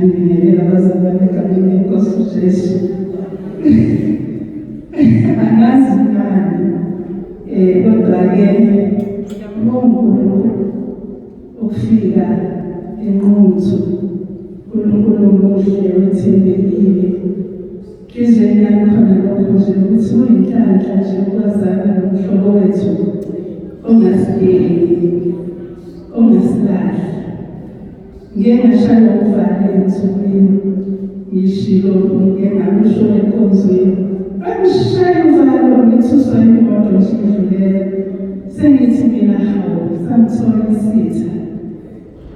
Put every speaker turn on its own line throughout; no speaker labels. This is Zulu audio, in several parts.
ngiyabingelela abazalwane egameni lenkosi uJesu. Angazi ngani kodwa-ke uNkulunkulu ukufika enquthu. uNkulunkulu muhle wethembekile. Enhlizweni yami khona lokho nje ukuthi uyinhlanhla nje ukwazana nomhlobo wethu ongasideli, ongasilahli. Ngike ngashaywa uvalo ensukwini, ngishilo ngike ngakusho enkonzweni. Bangishaya uvalo ngithuswa imoto nje idlulele. Sengithi mina hawu, sangithola isitha.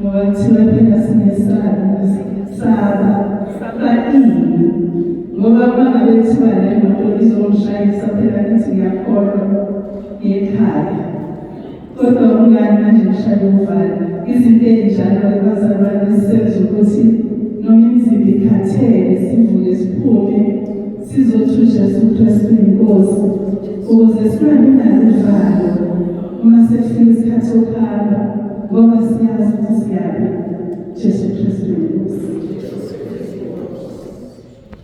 Ngoba kuthiwa phela sinesaba, ini. Ngoba uma ngabe kuthiwa le moto izongishayisa phela ngithi ngiyakholwa ekhaya. Kodwa ungani manje ngishaya uvalo? Izinto ey'njalo abazalwane sisenza ukuthi noma imizimba ikhathele sivuke siphume sizothusha uJesu inkosi ukuze singabi nalo uvalo uma sekufika isikhathi sokuhamba, ngoba siyazi ukuthi siyaphi Jesu Kristu inkosi.